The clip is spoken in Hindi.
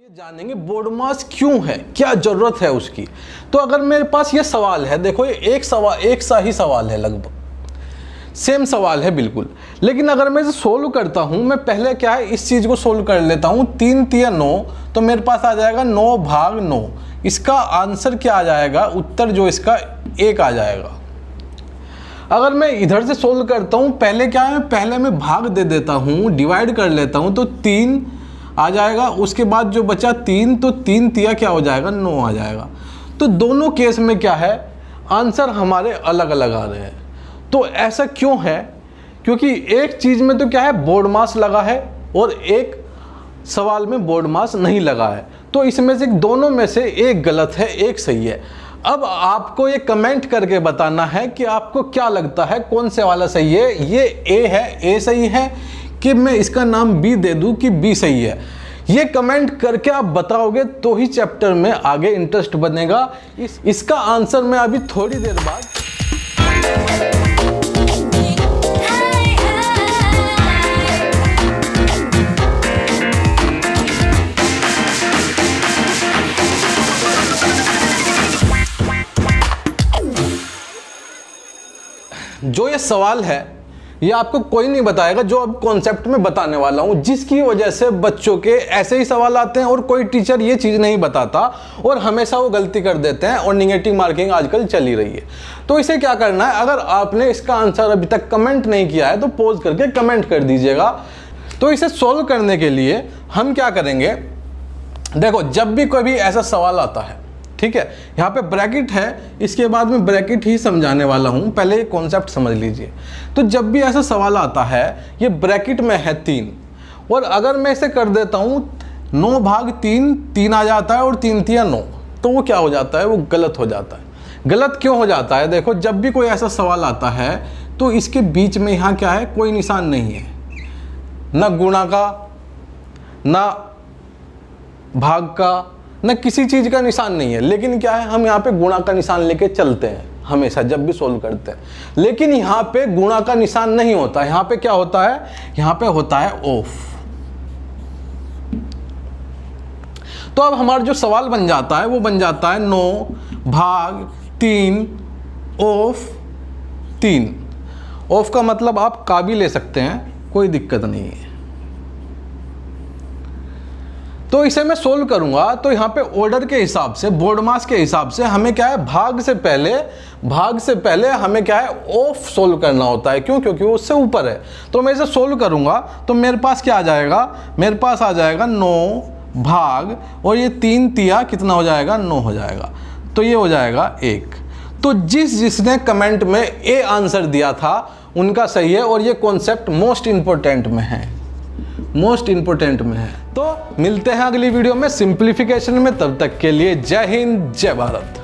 ये जानेंगे बोर्ड मास क्यों है, क्या जरूरत है उसकी। तो अगर मेरे पास ये सवाल है, देखो ये एक सा ही सवाल है, लगभग सेम सवाल है बिल्कुल, लेकिन अगर मैं इसे सोल्व करता हूं, मैं पहले क्या है इस चीज को सोल्व कर लेता हूं। 3 तिया 9, तो मेरे पास आ जाएगा 9 भाग 9। इसका आंसर क्या आ जाएगा, उत्तर जो इसका 1 आ जाएगा। अगर मैं इधर से सोल्व करता हूं, पहले क्या है, पहले मैं भाग दे देता हूं, डिवाइड कर लेता हूं, तो 3 आ जाएगा। उसके बाद जो बचा 3, तो 3 तिया क्या हो जाएगा, 9 आ जाएगा। तो दोनों केस में क्या है, आंसर हमारे अलग अलग आ रहे हैं। तो ऐसा क्यों है, क्योंकि एक चीज में तो क्या है बोर्ड मास लगा है और एक सवाल में बोर्ड मास नहीं लगा है। तो इसमें से दोनों में से एक गलत है, एक सही है। अब आपको ये कमेंट करके बताना है कि आपको क्या लगता है कौन से वाला सही है। ये ए है, ए सही है, कि मैं इसका नाम बी दे दूं कि बी सही है। ये कमेंट करके आप बताओगे तो ही चैप्टर में आगे इंटरेस्ट बनेगा। इसका आंसर मैं अभी थोड़ी देर बाद जो ये सवाल है ये आपको कोई नहीं बताएगा, जो अब कॉन्सेप्ट में बताने वाला हूं, जिसकी वजह से बच्चों के ऐसे ही सवाल आते हैं और कोई टीचर ये चीज नहीं बताता और हमेशा वो गलती कर देते हैं और निगेटिव मार्किंग आजकल चली रही है। तो इसे क्या करना है, अगर आपने इसका आंसर अभी तक कमेंट नहीं किया है तो पॉज करके कमेंट कर दीजिएगा। तो इसे सोल्व करने के लिए हम क्या करेंगे, देखो जब भी कोई भी ऐसा सवाल आता है, ठीक है, यहाँ पे ब्रैकेट है, इसके बाद में ब्रैकेट ही समझाने वाला हूँ, पहले ये कॉन्सेप्ट समझ लीजिए। तो जब भी ऐसा सवाल आता है, ये ब्रैकेट में है 3, और अगर मैं इसे कर देता हूँ 9 भाग 3, 3 आ जाता है और 3 तिया 9, तो वो क्या हो जाता है, वो गलत हो जाता है। गलत क्यों हो जाता है, देखो जब भी कोई ऐसा सवाल आता है तो इसके बीच में यहाँ क्या है, कोई निशान नहीं है, ना गुणा का, ना भाग का, न किसी चीज का निशान नहीं है। लेकिन क्या है, हम यहाँ पे गुणा का निशान लेके चलते हैं हमेशा जब भी सोल्व करते हैं, लेकिन यहाँ पे गुणा का निशान नहीं होता। यहाँ पे क्या होता है, यहाँ पे होता है ऑफ। तो अब हमारा जो सवाल बन जाता है वो बन जाता है 9 भाग 3 ऑफ 3। ऑफ का मतलब आप का भी ले सकते हैं, कोई दिक्कत नहीं है। तो इसे मैं सोल्व करूंगा तो यहाँ पे ऑर्डर के हिसाब से, बोर्ड मास के हिसाब से हमें क्या है, भाग से पहले हमें क्या है, ऑफ सोल्व करना होता है। क्यों, क्योंकि वो उससे ऊपर है। तो मैं इसे सोल्व करूंगा तो मेरे पास क्या आ जाएगा, मेरे पास आ जाएगा 9 भाग, और ये 3 तिया कितना हो जाएगा, 9 हो जाएगा। तो ये हो जाएगा 1। तो जिसने कमेंट में ए आंसर दिया था उनका सही है, और ये कॉन्सेप्ट मोस्ट इंपॉर्टेंट में है, मोस्ट इंपोर्टेंट में है। तो मिलते हैं अगली वीडियो में सिंप्लीफिकेशन में, तब तक के लिए जय हिंद जय भारत।